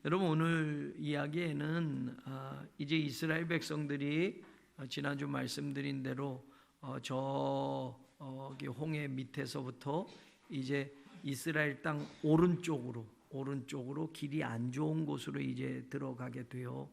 여러분, 오늘 이야기에는 이제 이스라엘 백성들이 지난주 말씀드린 대로 저기 홍해 밑에서부터 이제 이스라엘 땅 오른쪽으로 길이 안 좋은 곳으로 이제 들어가게 돼요.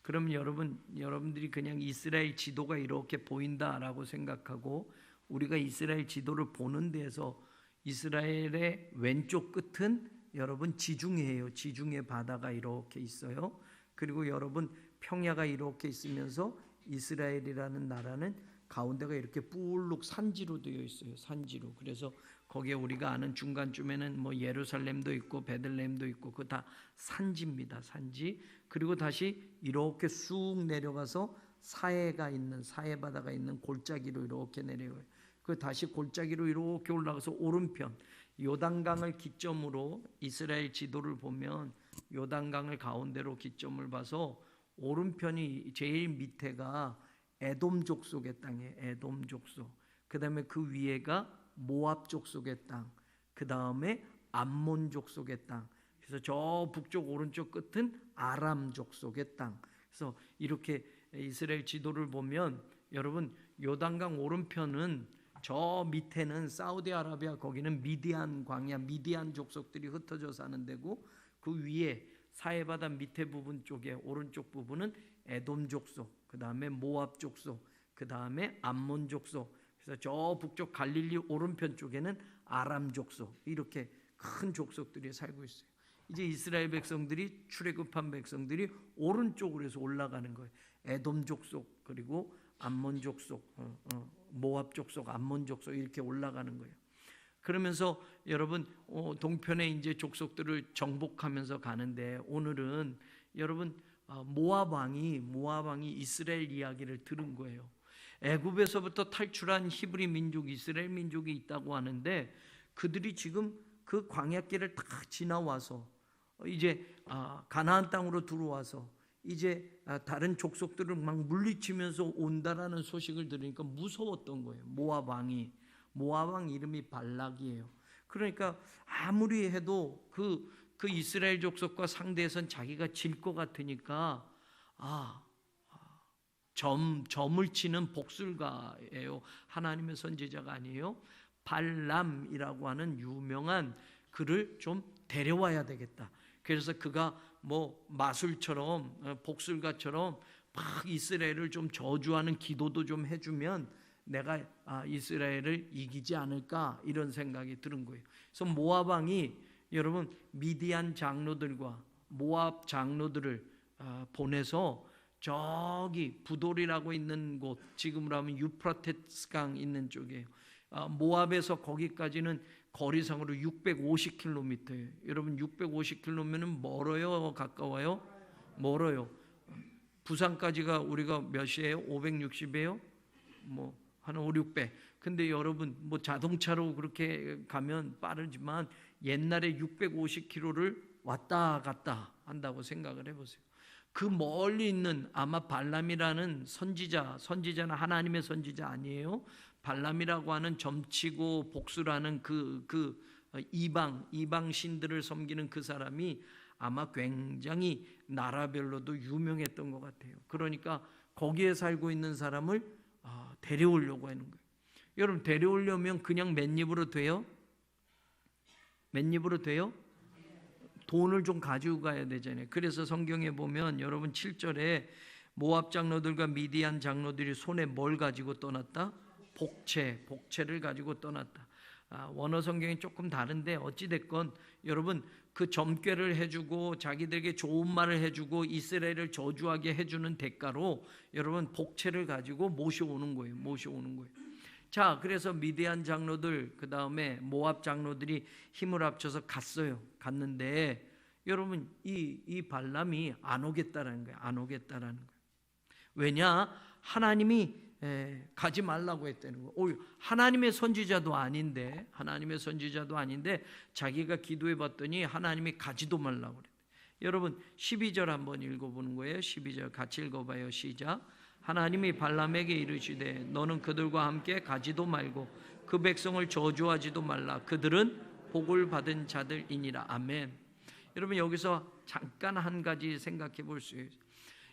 그럼 여러분들이 그냥 이스라엘 지도가 이렇게 보인다라고 생각하고, 우리가 이스라엘 지도를 보는 데에서 이스라엘의 왼쪽 끝은 여러분 지중해예요. 지중해 바다가 이렇게 있어요. 그리고 여러분 평야가 이렇게 있으면서 이스라엘이라는 나라는 가운데가 이렇게 뿔룩 산지로 되어 있어요. 산지로. 그래서 거기에 우리가 아는 중간쯤에는 뭐 예루살렘도 있고 베들레헴도 있고 그 다 산지입니다. 산지. 그리고 다시 이렇게 쑥 내려가서 사해 바다가 있는 골짜기로 이렇게 내려가요. 그 다시 골짜기로 이렇게 올라가서 오른편 요단강을 기점으로 이스라엘 지도를 보면 요단강을 가운데로 기점을 봐서 오른편이 제일 밑에가 에돔 족속의 땅이에요. 에돔 족속. 그 다음에 그 위에가 모압 족속의 땅. 그 다음에 암몬 족속의 땅. 그래서 저 북쪽 오른쪽 끝은 아람 족속의 땅. 그래서 이렇게 이스라엘 지도를 보면 여러분 요단강 오른편은 저 밑에는 사우디아라비아, 거기는 미디안 광야, 미디안 족속들이 흩어져 사는 데고, 그 위에 사해바다 밑에 부분 쪽에 오른쪽 부분은 에돔 족속, 그 다음에 모압 족속, 그 다음에 암몬 족속. 그래서 저 북쪽 갈릴리 오른편 쪽에는 아람 족속, 이렇게 큰 족속들이 살고 있어요. 이제 이스라엘 백성들이, 출애굽한 백성들이 오른쪽으로 해서 올라가는 거예요. 에돔 족속, 그리고 암몬 족속, 모압 족속, 암몬 족속, 이렇게 올라가는 거예요. 그러면서 여러분 동편에 이제 족속들을 정복하면서 가는데, 오늘은 여러분 모압 왕이 이스라엘 이야기를 들은 거예요. 애굽에서부터 탈출한 히브리 민족, 이스라엘 민족이 있다고 하는데, 그들이 지금 그 광야길을 다 지나와서 이제 가나안 땅으로 들어와서 이제 다른 족속들을 막 물리치면서 온다라는 소식을 들으니까 무서웠던 거예요. 모압 왕 이름이 발락이에요. 그러니까 아무리 해도 그 이스라엘 족속과 상대해선 자기가 질 것 같으니까 점을 치는 복술가예요. 하나님의 선지자가 아니에요. 발람이라고 하는 유명한 그를 좀 데려와야 되겠다. 그래서 그가 뭐 마술처럼, 복술가처럼 막 이스라엘을 좀 저주하는 기도도 좀 해주면 내가 이스라엘을 이기지 않을까, 이런 생각이 드는 거예요. 그래서 모압 왕이 여러분 미디안 장로들과 모압 장로들을 보내서 저기 부돌이라고 있는 곳, 지금으로 하면 유프라테스강 있는 쪽이에요. 모압에서 거기까지는 거리상으로 650km예요. 여러분 650km면 멀어요, 가까워요? 멀어요. 부산까지가 우리가 몇 시예요? 560이에요? 뭐 한 5, 600. 근데 여러분 뭐 자동차로 그렇게 가면 빠르지만 옛날에 650km를 왔다 갔다 한다고 생각을 해보세요. 그 멀리 있는 아마 발람이라는 선지자는 하나님의 선지자 아니에요? 발람이라고 하는 점치고 복수라는 그 이방 신들을 섬기는 그 사람이 아마 굉장히 나라별로도 유명했던 것 같아요. 그러니까 거기에 살고 있는 사람을 데려오려고 하는 거예요. 여러분 데려오려면 그냥 맨입으로 돼요? 맨입으로 돼요? 돈을 좀 가지고 가야 되잖아요. 그래서 성경에 보면 여러분 7절에 모압 장로들과 미디안 장로들이 손에 뭘 가지고 떠났다? 복채를 가지고 떠났다. 원어 성경이 조금 다른데 어찌됐건 여러분 그 점괘를 해주고 자기들에게 좋은 말을 해주고 이스라엘을 저주하게 해주는 대가로 여러분 복채를 가지고 모셔오는 거예요. 자, 그래서 미디안 장로들, 그 다음에 모압 장로들이 힘을 합쳐서 갔는데 여러분 이 발람이 안 오겠다라는 거예요. 왜냐? 하나님이 가지 말라고 했다는 거예요. 하나님의 선지자도 아닌데 자기가 기도해 봤더니 하나님이 가지도 말라고 그랬어요. 여러분 12절 한번 읽어보는 거예요. 12절 같이 읽어봐요. 시작. 하나님이 발람에게 이르시되 너는 그들과 함께 가지도 말고 그 백성을 저주하지도 말라. 그들은 복을 받은 자들이니라. 아멘. 여러분 여기서 잠깐 한 가지 생각해 볼 수 있어요.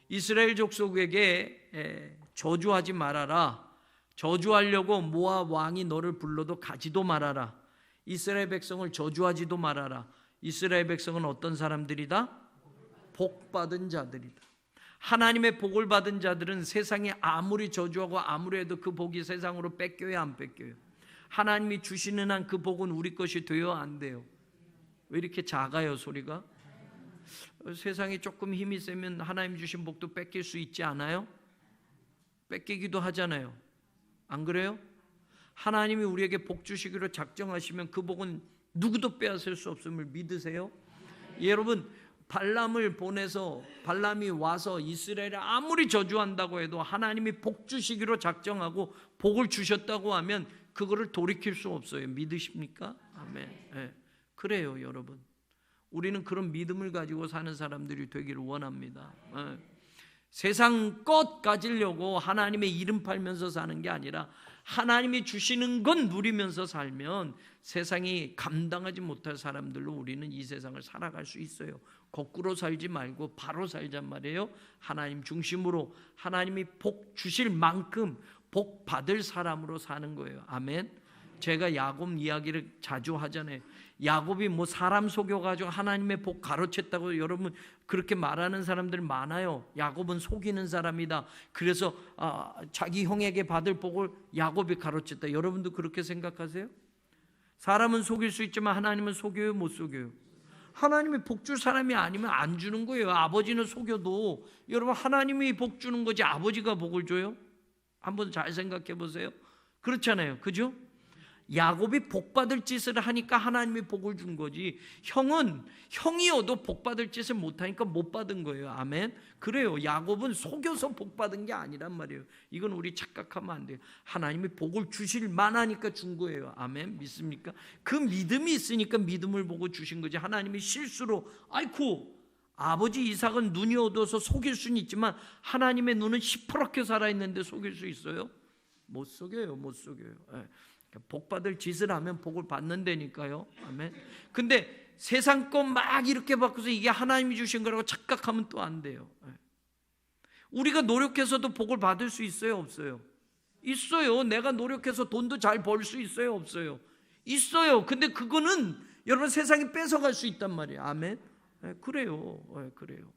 이스라엘 족속에게 저주하지 말아라. 저주하려고 모압 왕이 너를 불러도 가지도 말아라. 이스라엘 백성을 저주하지도 말아라. 이스라엘 백성은 어떤 사람들이다? 복받은 자들이다. 하나님의 복을 받은 자들은 세상이 아무리 저주하고 아무리 해도 그 복이 세상으로 뺏겨요, 안 뺏겨요? 하나님이 주시는 한 그 복은 우리 것이 돼요, 안 돼요? 왜 이렇게 작아요, 소리가? 세상이 조금 힘이 세면 하나님 주신 복도 뺏길 수 있지 않아요? 뺏기기도 하잖아요. 안 그래요? 하나님이 우리에게 복 주시기로 작정하시면 그 복은 누구도 빼앗을 수 없음을 믿으세요? 여러분, 발람을 보내서 발람이 와서 이스라엘을 아무리 저주한다고 해도 하나님이 복 주시기로 작정하고 복을 주셨다고 하면 그거를 돌이킬 수 없어요. 믿으십니까? 아멘. 네. 그래요, 여러분. 우리는 그런 믿음을 가지고 사는 사람들이 되기를 원합니다. 네. 세상 것 가지려고 하나님의 이름 팔면서 사는 게 아니라 하나님이 주시는 건 누리면서 살면 세상이 감당하지 못할 사람들로 우리는 이 세상을 살아갈 수 있어요. 거꾸로 살지 말고 바로 살잔 말이에요. 하나님 중심으로 하나님이 복 주실 만큼 복 받을 사람으로 사는 거예요. 아멘. 제가 야곱 이야기를 자주 하잖아요. 야곱이 뭐 사람 속여가지고 하나님의 복 가로챘다고 여러분 그렇게 말하는 사람들 많아요. 야곱은 속이는 사람이다. 그래서 자기 형에게 받을 복을 야곱이 가로챘다. 여러분도 그렇게 생각하세요? 사람은 속일 수 있지만 하나님은 속여요, 못 속여요? 하나님이 복 줄 사람이 아니면 안 주는 거예요. 아버지는 속여도 여러분 하나님이 복 주는 거지 아버지가 복을 줘요? 한번 잘 생각해 보세요. 그렇잖아요, 그죠? 야곱이 복받을 짓을 하니까 하나님이 복을 준 거지 형은 형이어도 복받을 짓을 못하니까 못 받은 거예요. 아멘. 그래요. 야곱은 속여서 복받은 게 아니란 말이에요. 이건 우리 착각하면 안 돼요. 하나님이 복을 주실 만하니까 준 거예요. 아멘. 믿습니까? 그 믿음이 있으니까 믿음을 보고 주신 거지 하나님이 실수로 아이쿠 아버지 이삭은 눈이 어두워서 속일 수는 있지만 하나님의 눈은 시퍼렇게 살아있는데 속일 수 있어요? 못 속여요. 못 속여요. 복 받을 짓을 하면 복을 받는다니까요. 아멘. 근데 세상 것 막 이렇게 바꿔서 이게 하나님이 주신 거라고 착각하면 또 안 돼요. 우리가 노력해서도 복을 받을 수 있어요, 없어요? 있어요. 내가 노력해서 돈도 잘 벌 수 있어요, 없어요? 있어요. 근데 그거는 여러분 세상이 뺏어갈 수 있단 말이에요. 아멘. 그래요. 그래요.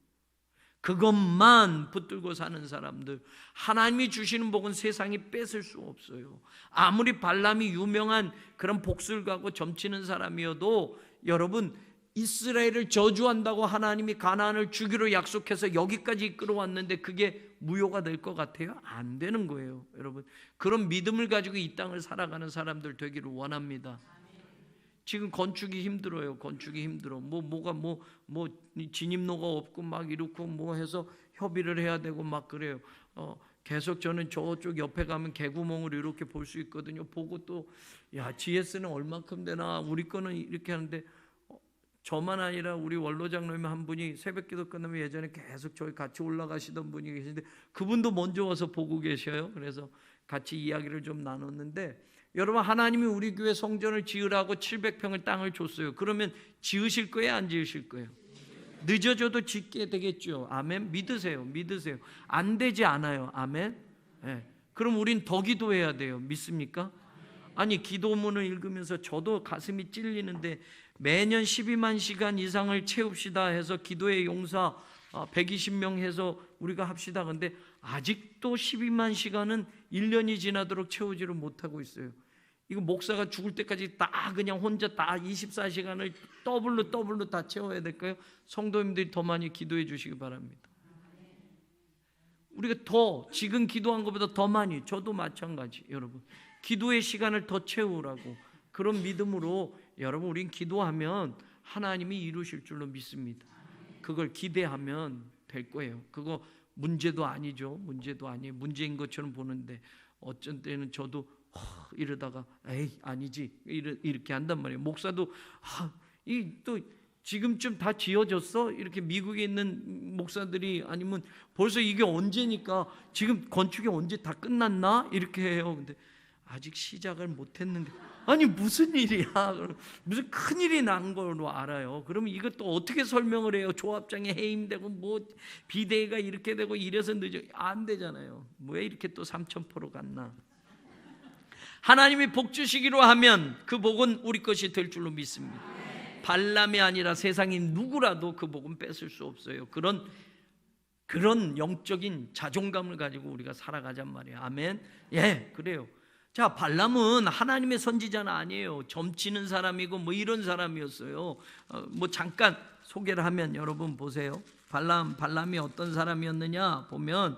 그것만 붙들고 사는 사람들 하나님이 주시는 복은 세상이 뺏을 수 없어요. 아무리 발람이 유명한 그런 복술가고 점치는 사람이어도 여러분 이스라엘을 저주한다고 하나님이 가나안을 주기로 약속해서 여기까지 이끌어왔는데 그게 무효가 될 것 같아요? 안 되는 거예요. 여러분 그런 믿음을 가지고 이 땅을 살아가는 사람들 되기를 원합니다. 지금 건축이 힘들어요. 건축이 힘들어. 뭐가 진입로가 없고 막 이렇고 뭐 해서 협의를 해야 되고 막 그래요. 계속 저는 저쪽 옆에 가면 개구멍을 이렇게 볼 수 있거든요. 보고 또 야 GS는 얼마큼 되나 우리 거는 이렇게 하는데 저만 아니라 우리 원로 장로님 한 분이 새벽기도 끝나면 예전에 계속 저희 같이 올라가시던 분이 계신데 그분도 먼저 와서 보고 계셔요. 그래서 같이 이야기를 좀 나눴는데 여러분 하나님이 우리 교회 성전을 지으라고 700평을 땅을 줬어요. 그러면 지으실 거예요, 안 지으실 거예요? 늦어져도 짓게 되겠죠. 아멘. 믿으세요. 믿으세요. 안 되지 않아요. 아멘. 네. 그럼 우린 더 기도해야 돼요. 믿습니까? 아니 기도문을 읽으면서 저도 가슴이 찔리는데 매년 12만 시간 이상을 채웁시다 해서 기도의 용사 120명 해서 우리가 합시다. 근데 아직도 12만 시간은 1년이 지나도록 채우지를 못하고 있어요. 이거 목사가 죽을 때까지 다 그냥 혼자 다 24시간을 더블로 다 채워야 될까요? 성도님들이 더 많이 기도해 주시기 바랍니다. 우리가 더 지금 기도한 것보다 더 많이 저도 마찬가지 여러분 기도의 시간을 더 채우라고 그런 믿음으로 여러분 우린 기도하면 하나님이 이루실 줄로 믿습니다. 그걸 기대하면 될 거예요. 그거 문제도 아니죠. 문제도 아니에요. 문제인 것처럼 보는데 어쩐 때는 저도 이러다가 에이 아니지 이렇게 한단 말이에요. 목사도 또 지금쯤 다 지어졌어? 이렇게 미국에 있는 목사들이 아니면 벌써 이게 언제니까 지금 건축이 언제 다 끝났나? 이렇게 해요. 근데 아직 시작을 못했는데 아니 무슨 일이야? 무슨 큰일이 난 걸로 알아요. 그러면 이것도 어떻게 설명을 해요? 조합장에 해임되고 뭐 비대위가 이렇게 되고 이래서 늦어. 안 되잖아요. 왜 이렇게 또 3,000% 갔나? 하나님이 복 주시기로 하면 그 복은 우리 것이 될 줄로 믿습니다. 발람이 아니라 세상인 누구라도 그 복은 뺏을 수 없어요. 그런 영적인 자존감을 가지고 우리가 살아가잔 말이에요. 아멘. 예, 그래요. 자, 발람은 하나님의 선지자는 아니에요. 점치는 사람이고 뭐 이런 사람이었어요. 뭐 잠깐 소개를 하면 여러분 보세요. 발람이 어떤 사람이었느냐 보면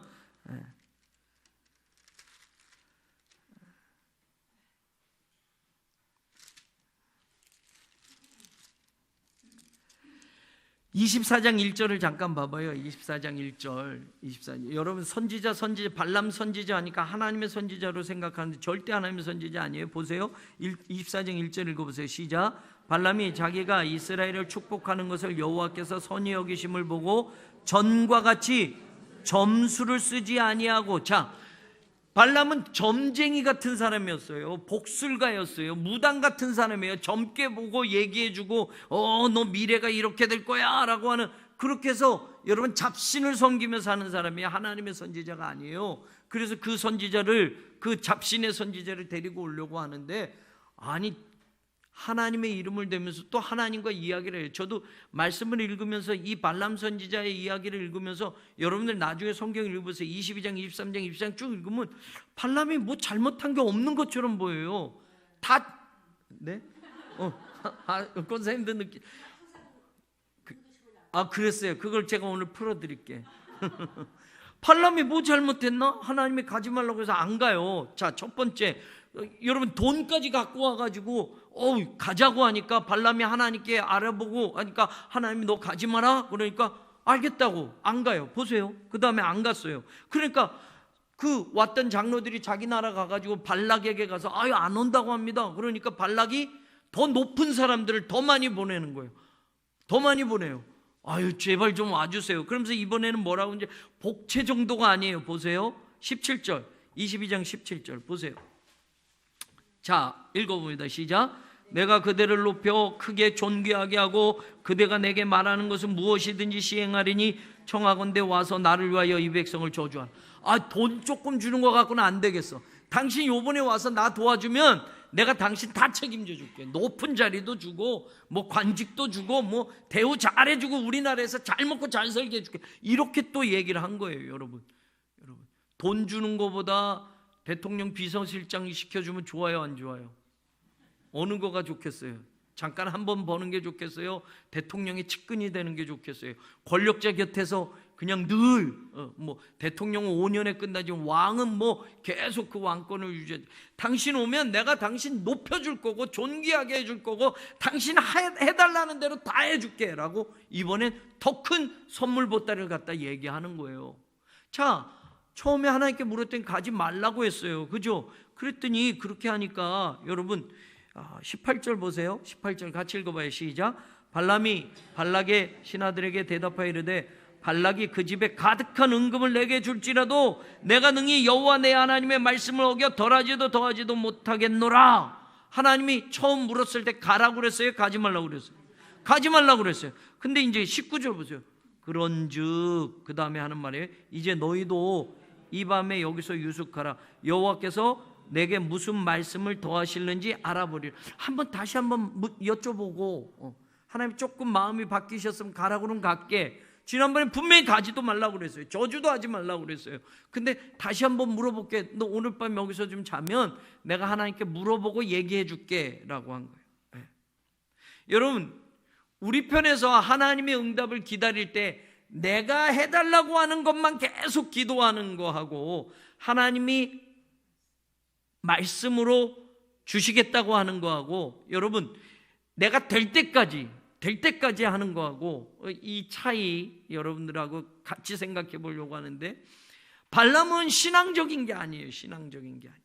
24장 1절을 잠깐 봐봐요. 24장 1절 24절. 여러분 선지자 발람 선지자 하니까 하나님의 선지자로 생각하는데 절대 하나님의 선지자 아니에요. 보세요. 24장 1절 읽어보세요. 시작. 발람이 자기가 이스라엘을 축복하는 것을 여호와께서 선히 여기심을 보고 전과 같이 점수를 쓰지 아니하고, 자, 발람은 점쟁이 같은 사람이었어요. 복술가였어요. 무당 같은 사람이에요. 젊게 보고 얘기해주고 너 미래가 이렇게 될 거야 라고 하는, 그렇게 해서 여러분 잡신을 섬기며 사는 사람이 하나님의 선지자가 아니에요. 그래서 그 선지자를, 그 잡신의 선지자를 데리고 오려고 하는데, 아니 하나님의 이름을 대면서 또 하나님과 이야기를 해요. 저도 말씀을 읽으면서 이 발람 선지자의 이야기를 읽으면서 여러분들 나중에 성경을 읽으세요. 22장, 23장, 24장 쭉 읽으면 발람이 뭐 잘못한 게 없는 것처럼 보여요. 다, 네? 권사님들 느끼. 그랬어요. 그걸 제가 오늘 풀어드릴게. 발람이 뭐 잘못했나? 하나님이 가지 말라고 해서 안 가요. 자, 첫 번째, 여러분 돈까지 갖고 와가지고 가자고 하니까 발람이 하나님께 알아보고 하니까 하나님이 너 가지 마라 그러니까 알겠다고 안 가요. 보세요. 그 다음에 안 갔어요. 그러니까 그 왔던 장로들이 자기 나라 가가지고 발락에게 가서 안 온다고 합니다. 그러니까 발락이 더 높은 사람들을 더 많이 보내는 거예요. 더 많이 보내요. 제발 좀 와주세요. 그러면서 이번에는 뭐라고 이제 복채 정도가 아니에요. 보세요. 17절 22장 17절 보세요. 자, 읽어봅니다. 시작. 내가 그대를 높여 크게 존귀하게 하고 그대가 내게 말하는 것은 무엇이든지 시행하리니 청하건대 와서 나를 위하여 이 백성을 저주하라. 돈 조금 주는 거 갖고는 안 되겠어. 당신 요번에 와서 나 도와주면 내가 당신 다 책임져 줄게. 높은 자리도 주고 뭐 관직도 주고 뭐 대우 잘해주고 우리나라에서 잘 먹고 잘 살게 해줄게. 이렇게 또 얘기를 한 거예요. 여러분 돈 주는 거보다 대통령 비서실장 시켜주면 좋아요, 안 좋아요? 어느 거가 좋겠어요? 잠깐 한번 버는 게 좋겠어요? 대통령의 측근이 되는 게 좋겠어요? 권력자 곁에서 그냥 늘 뭐 대통령은 5년에 끝나지만 왕은 뭐 계속 그 왕권을 유지해. 당신 오면 내가 당신 높여줄 거고 존귀하게 해줄 거고 당신 해달라는 대로 다 해줄게 라고 이번엔 더 큰 선물 보따리를 갖다 얘기하는 거예요. 자, 처음에 하나님께 물었더니 가지 말라고 했어요. 그죠? 그랬더니 그렇게 하니까 여러분 18절 보세요. 18절 같이 읽어봐요. 시작. 발람이 발락의 신하들에게 대답하여 이르되 발락이 그 집에 가득한 은금을 내게 줄지라도 내가 능히 여호와 내 하나님의 말씀을 어겨 덜하지도 더하지도 못하겠노라. 하나님이 처음 물었을 때 가라고 그랬어요? 가지 말라고 그랬어요? 가지 말라고 그랬어요. 근데 이제 19절 보세요. 그런즉 그 다음에 하는 말이에요. 이제 너희도 이 밤에 여기서 유숙하라. 여호와께서 내게 무슨 말씀을 더하실는지 알아보리라. 다시 한번 여쭤보고 하나님 조금 마음이 바뀌셨으면 가라고 그러면 갈게. 지난번에 분명히 가지도 말라고 그랬어요. 저주도 하지 말라고 그랬어요. 근데 다시 한번 물어볼게. 너 오늘 밤 여기서 좀 자면 내가 하나님께 물어보고 얘기해 줄게 라고 한 거예요. 네. 여러분 우리 편에서 하나님의 응답을 기다릴 때 내가 해달라고 하는 것만 계속 기도하는 거하고 하나님이 말씀으로 주시겠다고 하는 거하고 여러분 내가 될 때까지 하는 거하고 이 차이 여러분들하고 같이 생각해 보려고 하는데, 발람은 신앙적인 게 아니에요. 신앙적인 게 아니에요.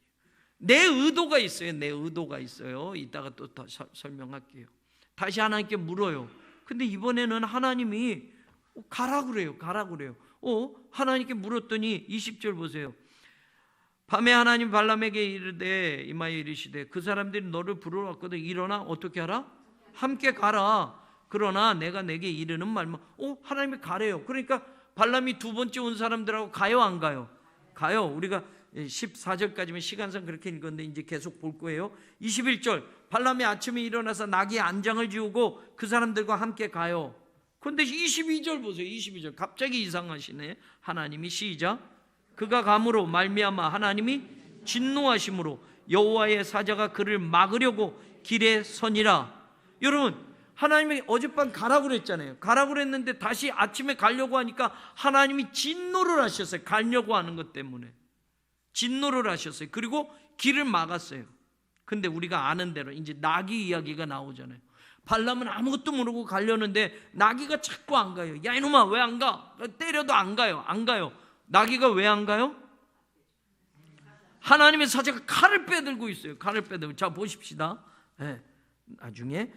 내 의도가 있어요. 내 의도가 있어요. 이따가 또 설명할게요. 다시 하나님께 물어요. 근데 이번에는 하나님이 가라 그래요. 가라 그래요. 하나님께 물었더니 20절 보세요. 밤에 하나님 발람에게 이르되 임하여 이르시되 그 사람들이 너를 부르러 왔거든 일어나 어떻게 하라? 함께 가라. 그러나 내가 내게 이르는 말만 하나님이 가래요. 그러니까 발람이 두 번째 온 사람들하고 가요 안 가요? 가요. 우리가 14절까지면 시간상 그렇게 읽었는데 이제 계속 볼 거예요. 21절 발람이 아침에 일어나서 나귀 안장을 지우고 그 사람들과 함께 가요. 그런데 22절 보세요. 22절 갑자기 이상하시네. 하나님이 시작 그가 감으로 말미암아 하나님이 진노하심으로 여호와의 사자가 그를 막으려고 길에 서니라. 여러분 하나님이 어젯밤 가라고 그랬잖아요. 가라고 그랬는데 다시 아침에 가려고 하니까 하나님이 진노를 하셨어요. 가려고 하는 것 때문에 진노를 하셨어요. 그리고 길을 막았어요. 근데 우리가 아는 대로 이제 나귀 이야기가 나오잖아요. 발람은 아무것도 모르고 가려는데 나귀가 자꾸 안 가요. 야 이놈아 왜 안 가? 때려도 안 가요. 안 가요. 나귀가 왜 안 가요? 하나님의 사자가 칼을 빼들고 있어요. 칼을 빼들고. 자 보십시다. 네, 나중에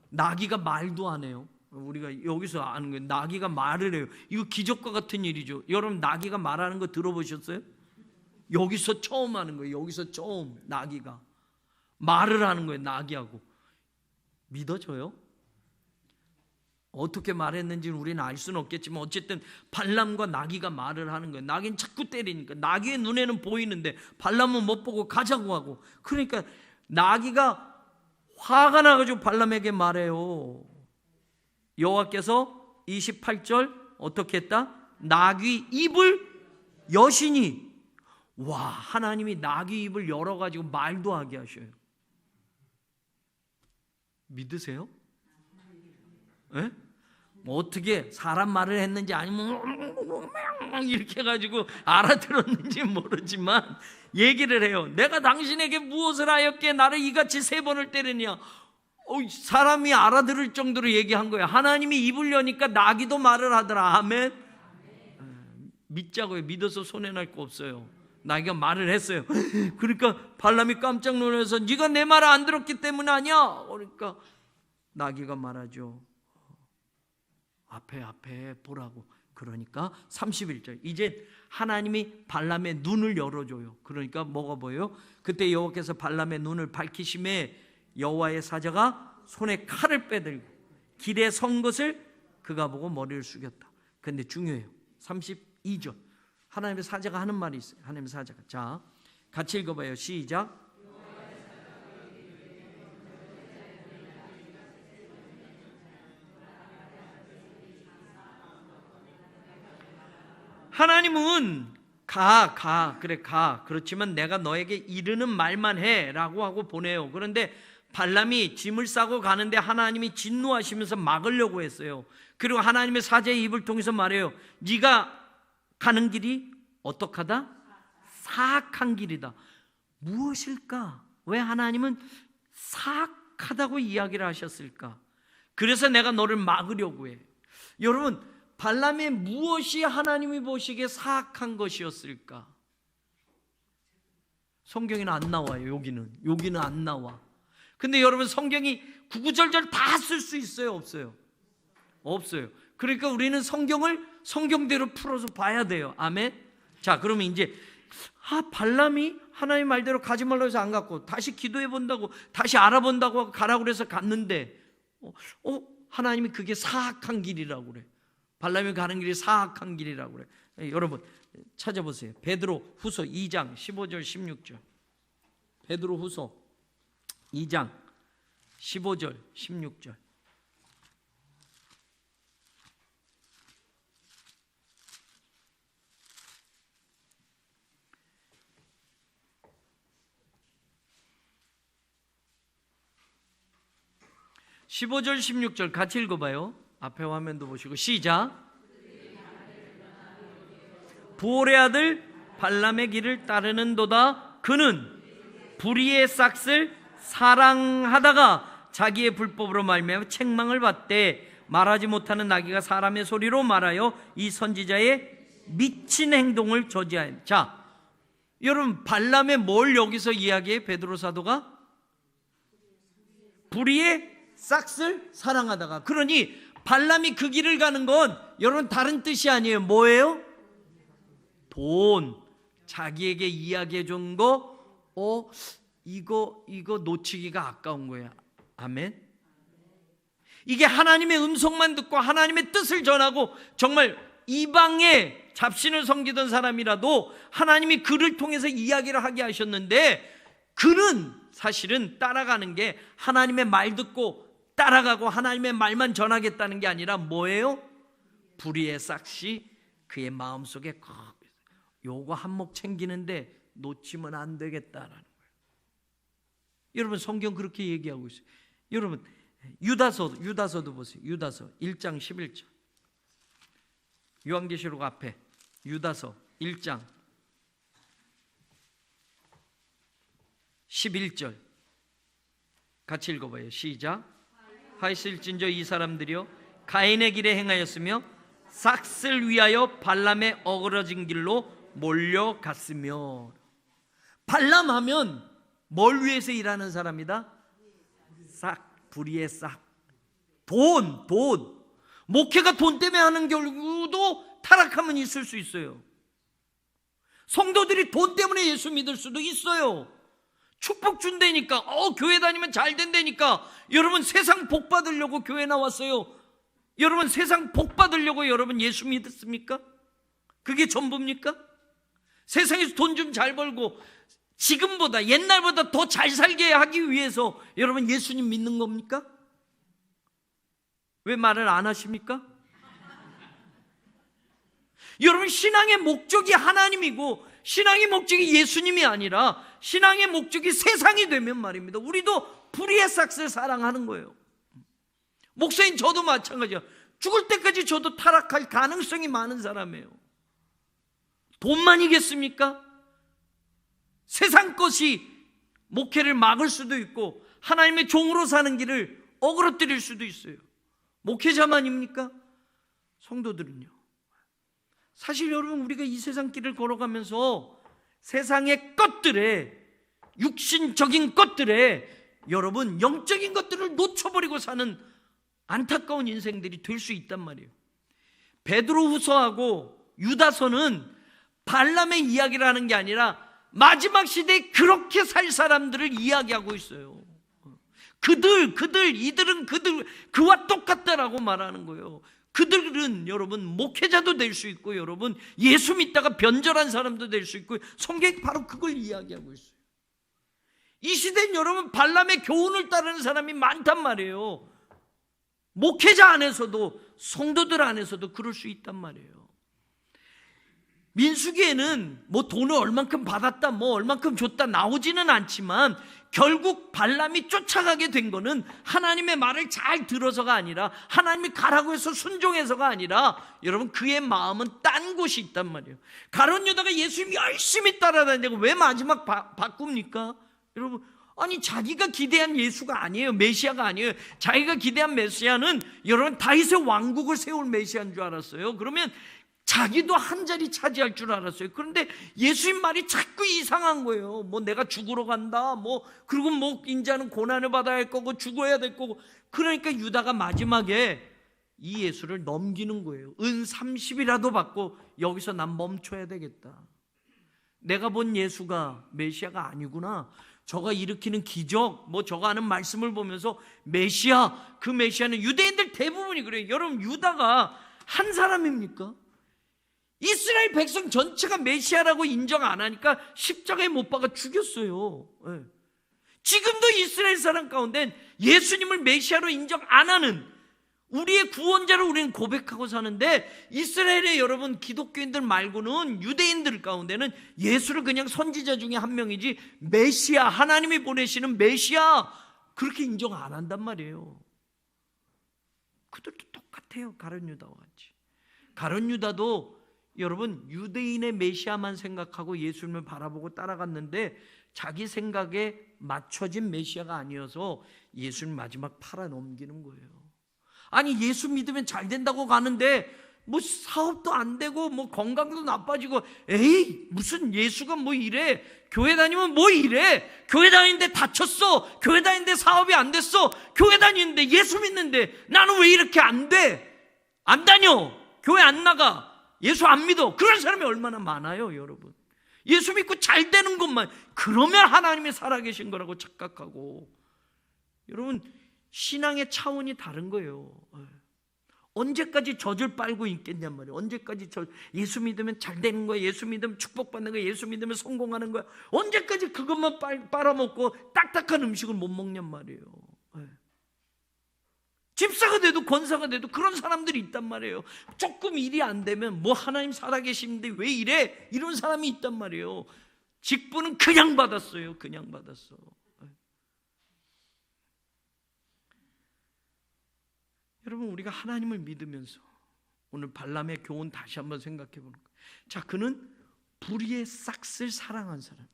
나귀가 말도 안 해요. 우리가 여기서 아는 거예요. 나귀가 말을 해요. 이거 기적과 같은 일이죠. 여러분 나귀가 말하는 거 들어보셨어요? 여기서 처음 하는 거예요. 여기서 처음 나귀가 말을 하는 거예요. 나귀하고. 믿어져요? 어떻게 말했는지는 우리는 알 수는 없겠지만 어쨌든 발람과 나귀가 말을 하는 거예요. 나귀는 자꾸 때리니까 나귀의 눈에는 보이는데 발람은 못 보고 가자고 하고. 그러니까 나귀가 화가 나가지고 발람에게 말해요. 여호와께서 28절 어떻게 했다? 나귀 입을 여시니. 와 하나님이 나귀 입을 열어가지고 말도 하게 하셔요. 믿으세요? 예? 뭐 어떻게 사람 말을 했는지 아니면 이렇게 해가지고 알아들었는지 모르지만 얘기를 해요. 내가 당신에게 무엇을 하였기에 나를 이같이 3번을 때리냐. 사람이 알아들을 정도로 얘기한 거예요. 하나님이 입을 여니까 나귀도 말을 하더라. 아멘. 믿자고요. 믿어서 손해날 거 없어요. 나귀가 말을 했어요. 그러니까 발람이 깜짝 놀라서 네가 내 말을 안 들었기 때문 아니야. 그러니까 나귀가 말하죠. 앞에 보라고. 그러니까 31절 이제 하나님이 발람의 눈을 열어줘요. 그러니까 뭐가 보여요? 그때 여호와께서 발람의 눈을 밝히심에 여호와의 사자가 손에 칼을 빼들고 길에 선 것을 그가 보고 머리를 숙였다. 그런데 중요해요. 32절 하나님의 사자가 하는 말이 있어요. 하나님의 사자가. 자 같이 읽어봐요. 시작. 하나님은 그래 가. 그렇지만 내가 너에게 이르는 말만 해라고 하고 보내요. 그런데 발람이 짐을 싸고 가는데 하나님이 진노하시면서 막으려고 했어요. 그리고 하나님의 사자의 입을 통해서 말해요. 네가 가는 길이 어떡하다? 사악한 길이다. 무엇일까? 왜 하나님은 사악하다고 이야기를 하셨을까? 그래서 내가 너를 막으려고 해. 여러분 발람의 무엇이 하나님이 보시기에 사악한 것이었을까? 성경에는 안 나와요. 여기는 안 나와. 근데 여러분 성경이 구구절절 다 쓸 수 있어요? 없어요? 없어요. 그러니까 우리는 성경을 성경대로 풀어서 봐야 돼요. 아멘. 자 그러면 이제 발람이 하나님 말대로 가지 말라고 해서 안 갔고 다시 기도해 본다고 다시 알아본다고 가라고 그래서 갔는데 하나님이 그게 사악한 길이라고 그래. 발람이 가는 길이 사악한 길이라고 그래. 여러분 찾아보세요. 베드로 후서 2장 15절 16절. 베드로 후서 2장 15절 16절. (15절) (16절) 같이 읽어봐요. 앞에 화면도 보시고 시작. 부올의 아들 발람의 길을 따르는도다. 그는 불의의 싹을 사랑하다가 자기의 불법으로 말미암아 책망을 받되 말하지 못하는 나귀가 사람의 소리로 말하여 이 선지자의 미친 행동을 저지하였다. 자, 여러분 발람의 뭘 여기서 이야기해? 베드로 사도가 불의의 싹을 사랑하다가. 그러니 발람이 그 길을 가는 건 여러분 다른 뜻이 아니에요. 뭐예요? 돈, 자기에게 이야기해 준 거 이거 놓치기가 아까운 거야. 아멘. 이게 하나님의 음성만 듣고 하나님의 뜻을 전하고 정말 이방에 잡신을 섬기던 사람이라도 하나님이 그를 통해서 이야기를 하게 하셨는데, 그는 사실은 따라가는 게 하나님의 말 듣고 따라가고 하나님의 말만 전하겠다는 게 아니라 뭐예요? 불의의 싹이 그의 마음속에 요거 한몫 챙기는데 놓치면 안 되겠다라는 거예요. 여러분, 성경 그렇게 얘기하고 있어요. 여러분, 유다서도 보세요. 유다서 1장 11절. 요한계시록 앞에 유다서 1장 11절 같이 읽어봐요. 시작. 하였을진저 이 사람들이요 가인의 길에 행하였으며 싹을 위하여 발람의 어그러진 길로 몰려갔으며. 발람하면 뭘 위해서 일하는 사람이다? 싹, 불의의 싹. 돈. 목회가 돈 때문에 하는 경우도 타락하면 있을 수 있어요. 성도들이 돈 때문에 예수 믿을 수도 있어요. 축복 준다니까, 교회 다니면 잘 된다니까. 여러분, 세상 복 받으려고 교회 나왔어요. 여러분, 세상 복 받으려고 여러분 예수 믿었습니까? 그게 전부입니까? 세상에서 돈 좀 잘 벌고 지금보다 옛날보다 더 잘 살게 하기 위해서 여러분 예수님 믿는 겁니까? 왜 말을 안 하십니까? 여러분, 신앙의 목적이 하나님이고 신앙의 목적이 예수님이 아니라 신앙의 목적이 세상이 되면 말입니다, 우리도 불의의 싹을 사랑하는 거예요. 목사님, 저도 마찬가지야. 죽을 때까지 저도 타락할 가능성이 많은 사람이에요. 돈만이겠습니까? 세상 것이 목회를 막을 수도 있고 하나님의 종으로 사는 길을 어그러뜨릴 수도 있어요. 목회자만입니까? 성도들은요. 사실 여러분, 우리가 이 세상 길을 걸어가면서 세상의 것들에, 육신적인 것들에 여러분 영적인 것들을 놓쳐버리고 사는 안타까운 인생들이 될 수 있단 말이에요. 베드로후서하고 유다서는 발람의 이야기를 하는 게 아니라 마지막 시대에 그렇게 살 사람들을 이야기하고 있어요. 이들은 그와 똑같다라고 말하는 거예요. 그들은 여러분 목회자도 될 수 있고 여러분 예수 믿다가 변절한 사람도 될 수 있고, 성경이 바로 그걸 이야기하고 있어요. 이 시대는 여러분 발람의 교훈을 따르는 사람이 많단 말이에요. 목회자 안에서도 성도들 안에서도 그럴 수 있단 말이에요. 민수기에는 뭐 돈을 얼만큼 받았다, 뭐 얼만큼 줬다 나오지는 않지만 결국 발람이 쫓아가게 된 거는 하나님의 말을 잘 들어서가 아니라, 하나님이 가라고 해서 순종해서가 아니라 여러분 그의 마음은 딴 곳이 있단 말이에요. 가룟 유다가 예수님 열심히 따라다니고 왜 마지막 바꿉니까? 여러분, 아니 자기가 기대한 예수가 아니에요. 메시아가 아니에요. 자기가 기대한 메시아는 여러분 다윗의 왕국을 세울 메시아인 줄 알았어요. 그러면 자기도 한 자리 차지할 줄 알았어요. 그런데 예수님 말이 자꾸 이상한 거예요. 뭐 내가 죽으러 간다, 그리고 인자는 고난을 받아야 할 거고 죽어야 될 거고. 그러니까 유다가 마지막에 이 예수를 넘기는 거예요. 은 30이라도 받고 여기서 난 멈춰야 되겠다. 내가 본 예수가 메시아가 아니구나. 저가 일으키는 기적, 저가 하는 말씀을 보면서 메시아, 그 메시아는 유대인들 대부분이 그래요. 여러분, 유다가 한 사람입니까? 이스라엘 백성 전체가 메시아라고 인정 안 하니까 십자가에 못 박아 죽였어요. 네. 지금도 이스라엘 사람 가운데 예수님을 메시아로 인정 안 하는, 우리의 구원자를 우리는 고백하고 사는데, 이스라엘의 여러분 기독교인들 말고는 유대인들 가운데는 예수를 그냥 선지자 중에 한 명이지 메시아, 하나님이 보내시는 메시아 그렇게 인정 안 한단 말이에요. 그들도 똑같아요. 가룟 유다와 같이. 가룟 유다도 여러분 유대인의 메시아만 생각하고 예수님을 바라보고 따라갔는데 자기 생각에 맞춰진 메시아가 아니어서 예수님 마지막 팔아 넘기는 거예요. 아니, 예수 믿으면 잘 된다고 가는데 사업도 안 되고 건강도 나빠지고, 에이 무슨 예수가 이래, 교회 다니면 이래, 교회 다니는데 다쳤어, 교회 다니는데 사업이 안 됐어, 교회 다니는데 예수 믿는데 나는 왜 이렇게 안 돼, 안 다녀, 교회 안 나가, 예수 안 믿어. 그런 사람이 얼마나 많아요. 여러분, 예수 믿고 잘 되는 것만, 그러면 하나님이 살아계신 거라고 착각하고. 여러분, 신앙의 차원이 다른 거예요. 언제까지 젖을 빨고 있겠냔 말이에요. 언제까지 예수 믿으면 잘 되는 거야, 예수 믿으면 축복받는 거야, 예수 믿으면 성공하는 거야. 언제까지 그것만 빨아먹고 딱딱한 음식을 못 먹냔 말이에요. 집사가 돼도 권사가 돼도 그런 사람들이 있단 말이에요. 조금 일이 안 되면 뭐 하나님 살아계시는데 왜 이래? 이런 사람이 있단 말이에요. 직분은 그냥 받았어요. 그냥 받았어. 여러분, 우리가 하나님을 믿으면서 오늘 발람의 교훈 다시 한번 생각해 보는 거예요. 자, 그는 불의의 싹을 사랑한 사람이에요.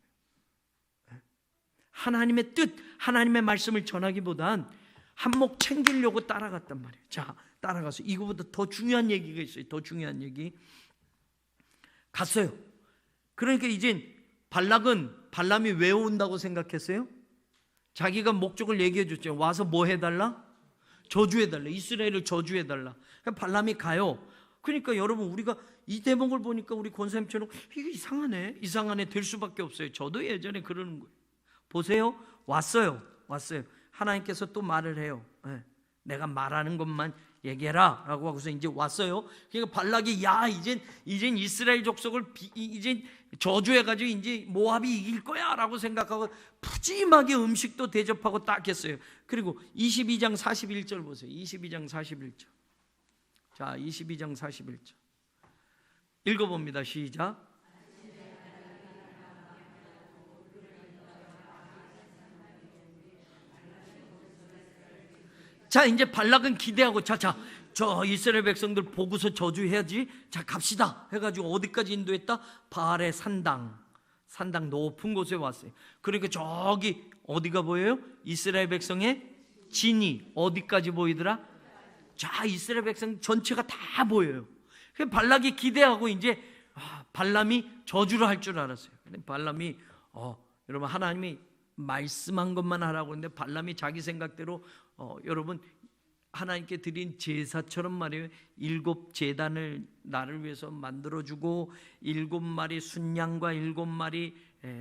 하나님의 뜻, 하나님의 말씀을 전하기보단 한몫 챙기려고 따라갔단 말이에요. 자, 따라가서 이거보다 더 중요한 얘기가 있어요. 더 중요한 얘기. 갔어요. 그러니까 이제 발람이 왜 온다고 생각했어요? 자기가 목적을 얘기해 줬죠. 와서 뭐 해달라? 저주해달라. 이스라엘을 저주해달라. 그러니까 발람이 가요. 그러니까 여러분, 우리가 이 대목을 보니까 우리 권사님처럼 이게 이상하네 될 수밖에 없어요. 저도 예전에 그러는 거예요. 보세요. 왔어요. 하나님께서 또 말을 해요. 내가 말하는 것만 얘기해라 라고 하고서 이제 왔어요. 그러니까 발락이 이젠 이스라엘 족속을 이제 저주해가지고 이제 모압이 이길 거야 라고 생각하고 푸짐하게 음식도 대접하고 딱 했어요. 그리고 22장 41절 보세요. 22장 41절. 자, 22장 41절 읽어봅니다. 시작. 자, 이제 발락은 기대하고 저 이스라엘 백성들 보고서 저주해야지. 자, 갑시다 해가지고 어디까지 인도했다? 바알의 산당 높은 곳에 왔어요. 그러니까 저기 어디가 보여요? 이스라엘 백성의 진이 어디까지 보이더라? 자, 이스라엘 백성 전체가 다 보여요. 그래서 발락이 기대하고 이제 발람이 저주를 할 줄 알았어요. 근데 발람이 여러분, 하나님이 말씀한 것만 하라고 했는데 발람이 자기 생각대로 여러분, 하나님께 드린 제사처럼 말이에요. 7제단을 나를 위해서 만들어주고 7마리 순양과 7마리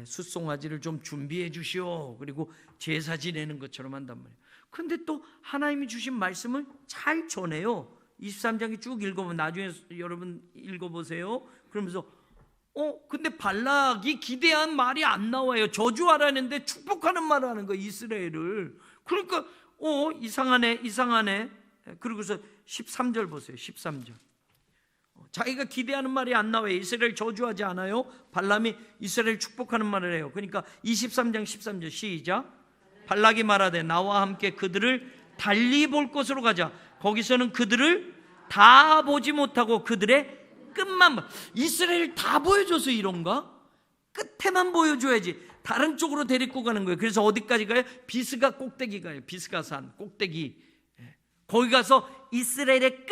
숫송아지를 좀 준비해 주시오. 그리고 제사 지내는 것처럼 한단 말이에요. 근데 또 하나님이 주신 말씀을 잘 전해요. 23장에 쭉 읽어보면, 나중에 여러분 읽어보세요. 그러면서 근데 발락이 기대한 말이 안 나와요. 저주하라는데 축복하는 말을 하는 거예요, 이스라엘을. 그러니까 이상하네. 그리고서 13절 보세요. 13절. 자기가 기대하는 말이 안 나와요. 이스라엘 저주하지 않아요. 발람이 이스라엘 축복하는 말을 해요. 그러니까 23장 13절 시작. 발락이 말하되 나와 함께 그들을 달리 볼 곳으로 가자. 거기서는 그들을 다 보지 못하고 그들의 끝만 이스라엘 다 보여줘서 이런가? 끝에만 보여줘야지. 다른 쪽으로 데리고 가는 거예요. 그래서 어디까지 가요? 비스가 꼭대기 가요. 비스가산 꼭대기. 거기 가서 이스라엘의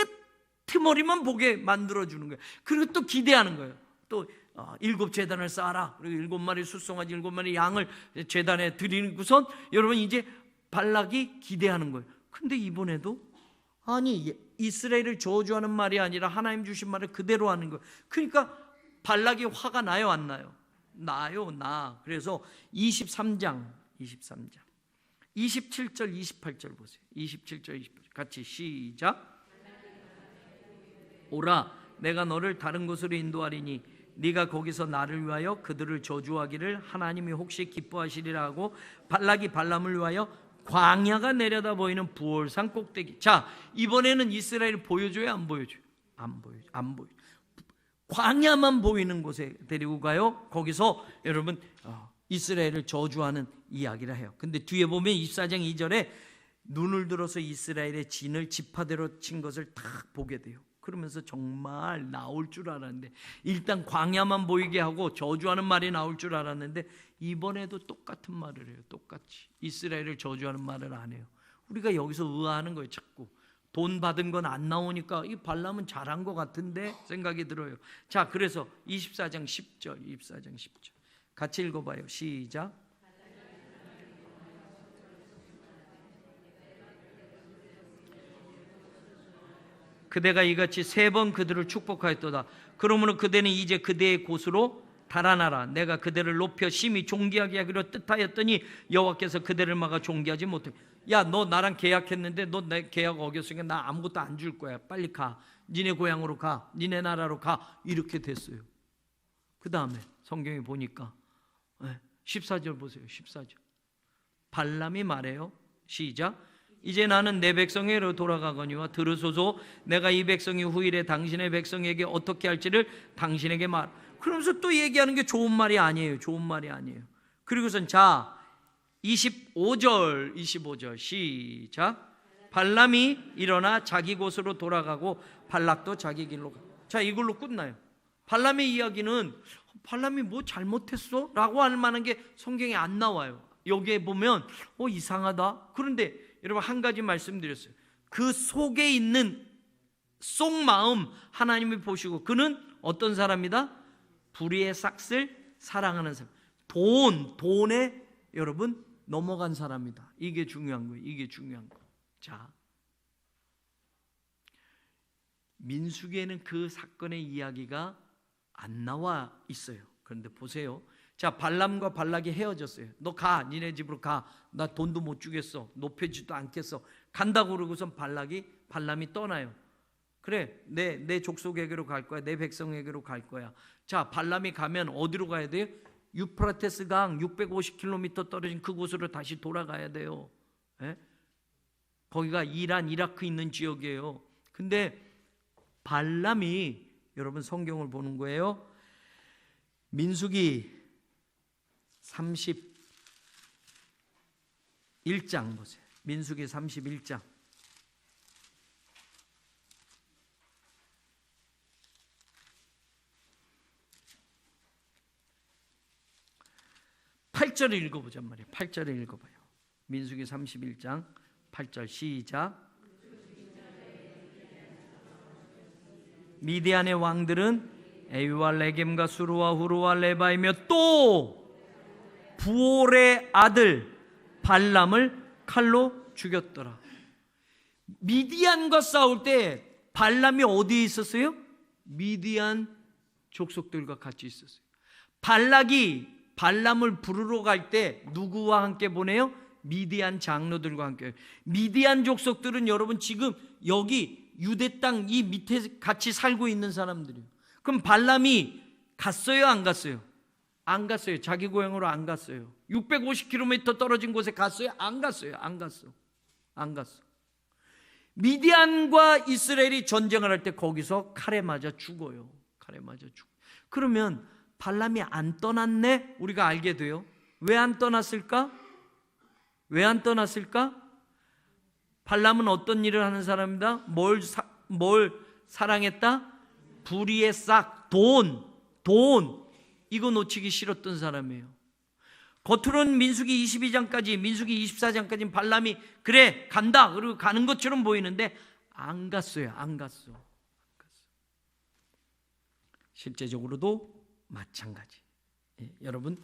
끄트머리만 보게 만들어주는 거예요. 그리고 또 기대하는 거예요. 또 7제단을 쌓아라. 그리고 7마리 숫송아지 7마리 양을 제단에 드리고선 여러분 이제 발락이 기대하는 거예요. 근데 이번에도 이스라엘을 저주하는 말이 아니라 하나님 주신 말을 그대로 하는 거예요. 그러니까 발락이 화가 나요, 안 나요? 나. 그래서 23장 27절 28절 보세요. 27절 28절 같이 시작. 오라, 내가 너를 다른 곳으로 인도하리니 네가 거기서 나를 위하여 그들을 저주하기를 하나님이 혹시 기뻐하시리라 하고 발락이 발람을 위하여 광야가 내려다 보이는 부올산 꼭대기. 자, 이번에는 이스라엘 보여줘요, 안 보여줘요? 안 보여. 광야만 보이는 곳에 데리고 가요. 거기서 여러분 이스라엘을 저주하는 이야기를 해요. 근데 뒤에 보면 24장 2절에 눈을 들어서 이스라엘의 진을 지파대로 친 것을 딱 보게 돼요. 그러면서 정말 나올 줄 알았는데, 일단 광야만 보이게 하고 저주하는 말이 나올 줄 알았는데 이번에도 똑같은 말을 해요. 똑같이 이스라엘을 저주하는 말을 안 해요. 우리가 여기서 의아하는 거예요. 자꾸 돈 받은 건 안 나오니까 이 발람은 잘한 것 같은데 생각이 들어요. 자, 그래서 24장 10절 같이 읽어봐요. 시작. 그대가 이같이 3번 그들을 축복하였도다. 그러므로 그대는 이제 그대의 곳으로 달아나라. 내가 그들을 높여 심히 존귀하게 하기로 뜻하였더니 여호와께서 그들을 막아 존귀하지 못해. 야, 너 나랑 계약했는데 너 내 계약 어겼으니까 나 아무것도 안 줄 거야. 빨리 가. 니네 고향으로 가. 니네 나라로 가. 이렇게 됐어요. 그 다음에 성경에 보니까 14절 보세요. 14절. 발람이 말해요. 시작. 이제 나는 내 백성에게로 돌아가거니와 들으소서. 내가 이 백성이 후일에 당신의 백성에게 어떻게 할지를 당신에게 말. 그러면서 또 얘기하는 게 좋은 말이 아니에요. 좋은 말이 아니에요. 그리고선 자 25절 시작. 발람이 일어나 자기 곳으로 돌아가고 발락도 자기 길로 가. 자, 이걸로 끝나요. 발람의 이야기는 발람이 뭐 잘못했어? 라고 할 만한 게 성경에 안 나와요. 여기에 보면 이상하다. 그런데 여러분 한 가지 말씀드렸어요. 그 속에 있는 속마음 하나님이 보시고 그는 어떤 사람이다? 불의의 싹을 사랑하는 사람. 돈에 여러분 넘어간 사람이다. 이게 중요한 거예요. 이게 중요한 거. 자, 민수기에는 그 사건의 이야기가 안 나와 있어요. 그런데 보세요. 자, 발람과 발락이 헤어졌어요. 너 가, 니네 집으로 가. 나 돈도 못 주겠어. 높여주지도 않겠어. 간다고 그러고선 발람이 떠나요. 그래, 내 족속에게로 갈 거야. 내 백성에게로 갈 거야. 자, 발람이 가면 어디로 가야 돼요? 유프라테스 강 650km 떨어진 그곳으로 다시 돌아가야 돼요. 예? 거기가 이란, 이라크 있는 지역이에요. 근데 발람이 여러분 성경을 보는 거예요. 민수기 31장 보세요. 민수기 31장. 8절을 읽어보자 말이에요. 8절을 읽어봐요. 민수기 31장 8절 시작. 미디안의 왕들은 에위와 레겜과 수르와 후르와 레바이며 또 부올의 아들 발람을 칼로 죽였더라. 미디안과 싸울 때 발람이 어디에 있었어요? 미디안 족속들과 같이 있었어요. 발락이 발람을 부르러 갈 때 누구와 함께 보내요? 미디안 장로들과 함께. 미디안 족속들은 여러분 지금 여기 유대 땅 이 밑에 같이 살고 있는 사람들이에요. 그럼 발람이 갔어요? 안 갔어요? 안 갔어요. 자기 고향으로 안 갔어요. 650km 떨어진 곳에 갔어요? 안 갔어요. 안 갔어. 미디안과 이스라엘이 전쟁을 할 때 거기서 칼에 맞아 죽어요. 칼에 맞아 죽어. 그러면 발람이 안 떠났네? 우리가 알게 돼요. 왜 안 떠났을까? 왜 안 떠났을까? 발람은 어떤 일을 하는 사람이다? 뭘 사랑했다? 불의의 싹, 돈. 이거 놓치기 싫었던 사람이에요. 겉으로는 민수기 22장까지, 민수기 24장까지 발람이 그래 간다 그리고 가는 것처럼 보이는데 안 갔어요. 안 갔어. 실제적으로도 마찬가지. 여러분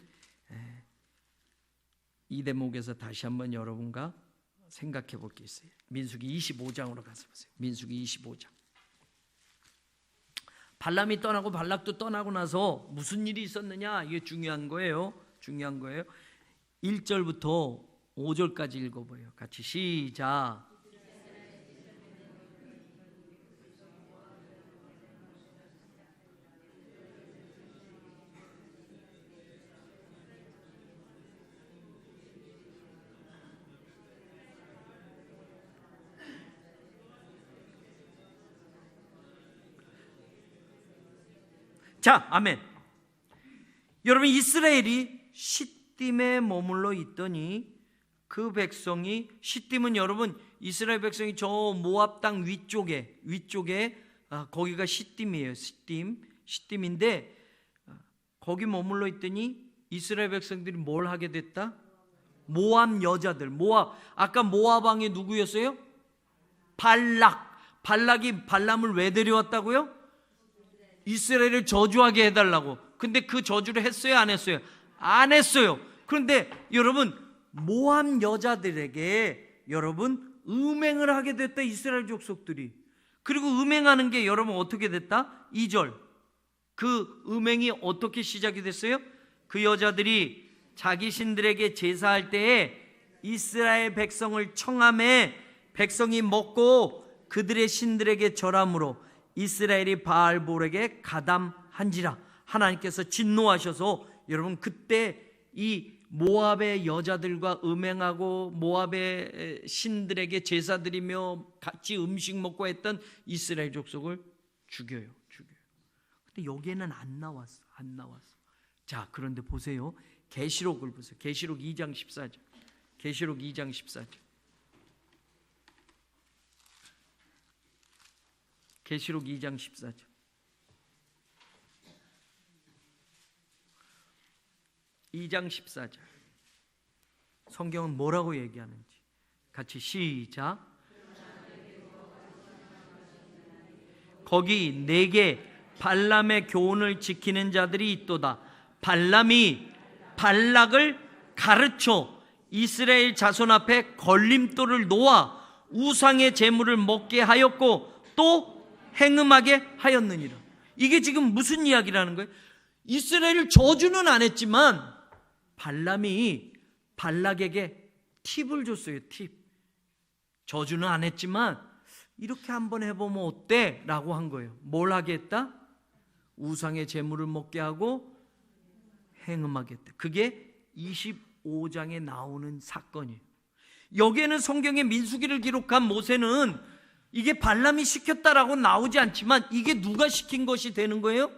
이 대목에서 다시 한번 여러분과 생각해 볼 게 있어요. 민수기 25장으로 가서 보세요. 민수기 25장. 발람이 떠나고 발락도 떠나고 나서 무슨 일이 있었느냐? 이게 중요한 거예요. 1절부터 5절까지 읽어봐요. 같이 시작. 자, 아멘. 여러분 이스라엘이 시딤에 머물러 있더니 그 백성이, 시딤은 여러분 이스라엘 백성이 저 모압 땅 위쪽에 거기가 시딤이에요. 시딤인데 거기 머물러 있더니 이스라엘 백성들이 뭘 하게 됐다? 모압 여자들, 아까 모압 왕이 누구였어요? 발락이 발람을 왜 데려왔다고요? 이스라엘을 저주하게 해달라고. 근데 그 저주를 했어요? 안 했어요? 안 했어요. 그런데 여러분 모압 여자들에게 여러분 음행을 하게 됐다. 이스라엘 족속들이. 그리고 음행하는 게 여러분 어떻게 됐다? 2절. 그 음행이 어떻게 시작이 됐어요? 그 여자들이 자기 신들에게 제사할 때에 이스라엘 백성을 청함해 백성이 먹고 그들의 신들에게 절함으로 이스라엘이 바알볼에게 가담한지라. 하나님께서 진노하셔서 여러분 그때 이 모압의 여자들과 음행하고 모압의 신들에게 제사 드리며 같이 음식 먹고 했던 이스라엘 족속을 죽여요. 근데 여기에는 안 나왔어. 자, 그런데 보세요. 계시록을 보세요. 계시록 2장 14절. 계시록 2장 14절. 계시록 2장 14절. 성경은 뭐라고 얘기하는지 같이 시작. 거기 내게 발람의 교훈을 지키는 자들이 있도다. 발람이 발락을 가르쳐 이스라엘 자손 앞에 걸림돌을 놓아 우상의 제물을 먹게 하였고 또 행음하게 하였느니라. 이게 지금 무슨 이야기라는 거예요? 이스라엘을 저주는 안 했지만 발람이 발락에게 팁을 줬어요. 팁. 저주는 안 했지만 이렇게 한번 해보면 어때? 라고 한 거예요. 뭘 하게 했다? 우상의 제물을 먹게 하고 행음하게 했다. 그게 25장에 나오는 사건이에요. 여기에는 성경의 민수기를 기록한 모세는 이게 발람이 시켰다라고 나오지 않지만 이게 누가 시킨 것이 되는 거예요?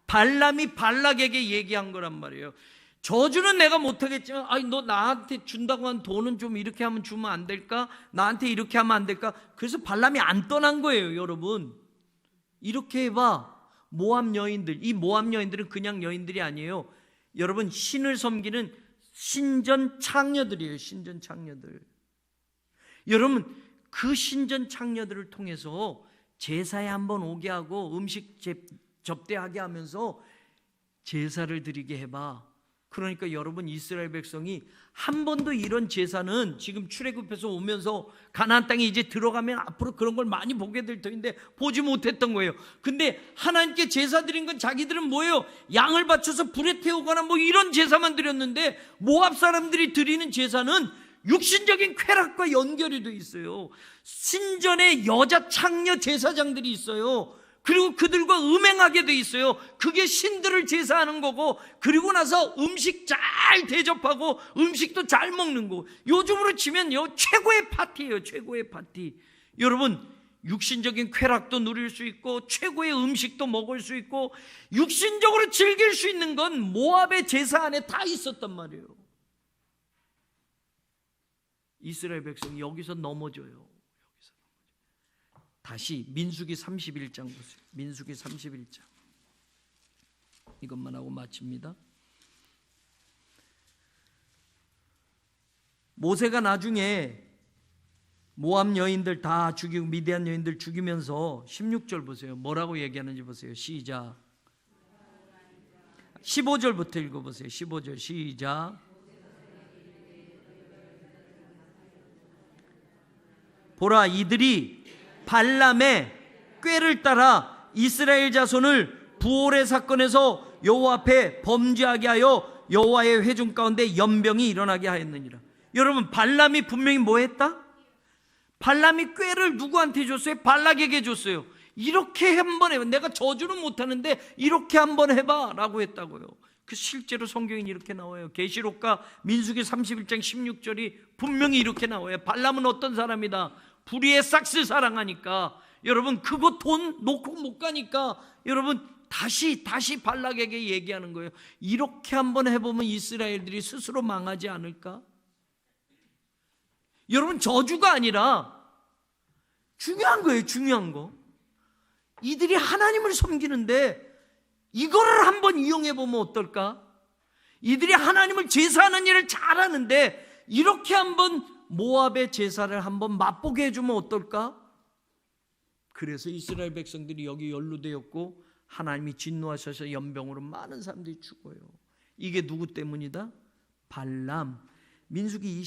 발람이 발락에게 얘기한 거란 말이에요. 저주는 내가 못하겠지만 아니 너 나한테 준다고 한 돈은 좀 이렇게 하면 주면 안 될까? 나한테 이렇게 하면 안 될까? 그래서 발람이 안 떠난 거예요. 여러분 이렇게 해봐. 모압 여인들, 이 모압 여인들은 그냥 여인들이 아니에요. 여러분 신을 섬기는 신전 창녀들이에요. 신전 창녀들. 여러분 그 신전 창녀들을 통해서 제사에 한번 오게 하고 음식 접대하게 하면서 제사를 드리게 해봐. 그러니까 여러분 이스라엘 백성이 한 번도 이런 제사는 지금 출애굽해서 오면서 가나안 땅에 이제 들어가면 앞으로 그런 걸 많이 보게 될 터인데 보지 못했던 거예요. 근데 하나님께 제사 드린 건 자기들은 뭐예요? 양을 바쳐서 불에 태우거나 뭐 이런 제사만 드렸는데 모압 사람들이 드리는 제사는 육신적인 쾌락과 연결이 돼 있어요. 신전에 여자 창녀 제사장들이 있어요. 그리고 그들과 음행하게 돼 있어요. 그게 신들을 제사하는 거고, 그리고 나서 음식 잘 대접하고 음식도 잘 먹는 거. 요즘으로 치면요 최고의 파티예요. 최고의 파티. 여러분 육신적인 쾌락도 누릴 수 있고 최고의 음식도 먹을 수 있고 육신적으로 즐길 수 있는 건 모압의 제사 안에 다 있었단 말이에요. 이스라엘 백성이 여기서 넘어져요. 다시 민수기 31장 보세요. 민수기 31장. 이것만 하고 마칩니다. 모세가 나중에 모압 여인들 다 죽이고 미디안 여인들 죽이면서 16절 보세요. 뭐라고 얘기하는지 보세요. 시작. 15절부터 읽어보세요. 15절 시작. 보라 이들이 발람의 꾀를 따라 이스라엘 자손을 부올의 사건에서 여호와 앞에 범죄하게 하여 여호와의 회중 가운데 연병이 일어나게 하였느니라. 여러분 발람이 분명히 뭐 했다? 발람이 꾀를 누구한테 줬어요? 발락에게 줬어요. 이렇게 한번 해봐. 내가 저주는 못하는데 이렇게 한번 해봐 라고 했다고요. 그 실제로 성경이 이렇게 나와요. 계시록과 민수기 31장 16절이 분명히 이렇게 나와요. 발람은 어떤 사람이다? 불의의 싹스 사랑하니까 여러분 그거 돈 놓고 못 가니까 여러분 다시 발락에게 얘기하는 거예요. 이렇게 한번 해보면 이스라엘들이 스스로 망하지 않을까? 여러분 저주가 아니라 중요한 거예요. 중요한 거. 이들이 하나님을 섬기는데 이거를 한번 이용해 보면 어떨까? 이들이 하나님을 제사하는 일을 잘하는데 이렇게 한번 모압의 제사를 한번 맛보게 해주면 어떨까? 그래서 이스라엘 백성들이 여기 연루되었고 하나님이 진노하셔서 연병으로 많은 사람들이 죽어요. 이게 누구 때문이다? 발람. 민수기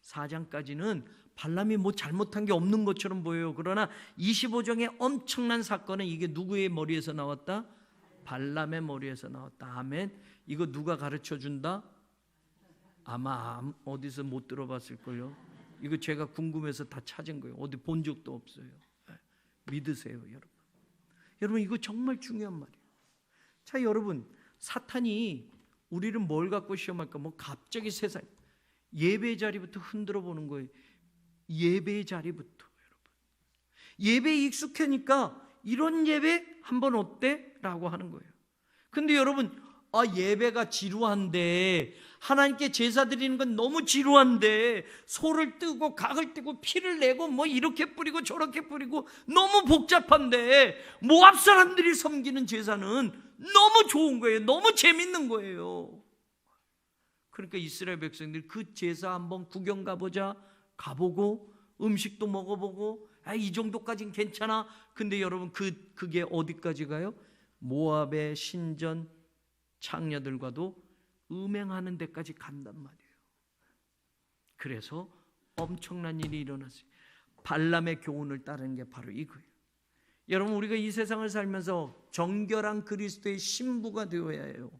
24장까지는 발람이 뭐 잘못한 게 없는 것처럼 보여요. 그러나 25장의 엄청난 사건은 이게 누구의 머리에서 나왔다? 발람의 머리에서 나왔다. 아멘. 이거 누가 가르쳐 준다? 아마 어디서 못 들어봤을걸요. 이거 제가 궁금해서 다 찾은 거예요. 어디 본 적도 없어요. 믿으세요, 여러분. 여러분, 이거 정말 중요한 말이에요. 자, 여러분, 사탄이 우리를 뭘 갖고 시험할까? 뭐 갑자기 세상 예배 자리부터 흔들어 보는 거예요. 예배 자리부터. 여러분, 예배에 익숙하니까 이런 예배 한번 어때? 라고 하는 거예요. 근데 여러분, 예배가 지루한데, 하나님께 제사 드리는 건 너무 지루한데, 소를 뜨고 각을 뜨고 피를 내고 뭐 이렇게 뿌리고 저렇게 뿌리고 너무 복잡한데, 모압 사람들이 섬기는 제사는 너무 좋은 거예요. 너무 재밌는 거예요. 그러니까 이스라엘 백성들이 그 제사 한번 구경 가보자. 가보고 음식도 먹어보고, 이 정도까지는 괜찮아. 근데 여러분, 그게 어디까지 가요? 모압의 신전 창녀들과도 음행하는 데까지 간단 말이에요. 그래서 엄청난 일이 일어났어요. 발람의 교훈을 따르는 게 바로 이거예요. 여러분, 우리가 이 세상을 살면서 정결한 그리스도의 신부가 되어야 해요.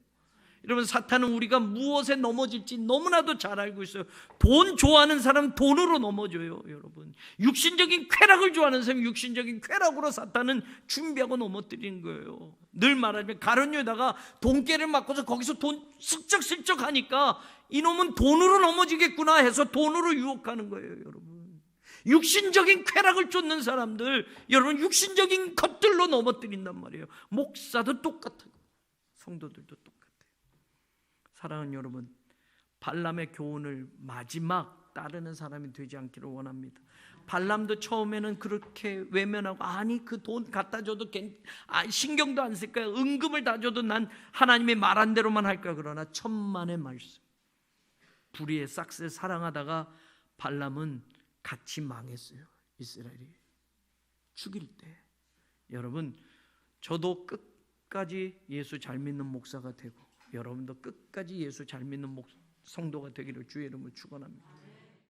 여러분, 사탄은 우리가 무엇에 넘어질지 너무나도 잘 알고 있어요. 돈 좋아하는 사람 돈으로 넘어져요. 여러분, 육신적인 쾌락을 좋아하는 사람 육신적인 쾌락으로 사탄은 준비하고 넘어뜨리는 거예요. 늘 말하자면 가론유다가 돈깨를 맞고서 거기서 돈 슬쩍슬쩍 하니까 이놈은 돈으로 넘어지겠구나 해서 돈으로 유혹하는 거예요. 여러분, 육신적인 쾌락을 쫓는 사람들, 여러분, 육신적인 것들로 넘어뜨린단 말이에요. 목사도 똑같아요. 성도들도 똑같아요. 사랑하는 여러분, 발람의 교훈을 마지막 따르는 사람이 되지 않기를 원합니다. 발람도 처음에는 그렇게 외면하고, 아니 그 돈 갖다 줘도 신경도 안 쓸 거야, 은금을 다 줘도 난 하나님의 말한 대로만 할 거야. 그러나 천만의 말씀, 불의의 싹스를 사랑하다가 발람은 같이 망했어요. 이스라엘이 죽일 때. 여러분, 저도 끝까지 예수 잘 믿는 목사가 되고, 여러분도 끝까지 예수 잘 믿는 성도가 되기를 주의 이름으로 축원합니다.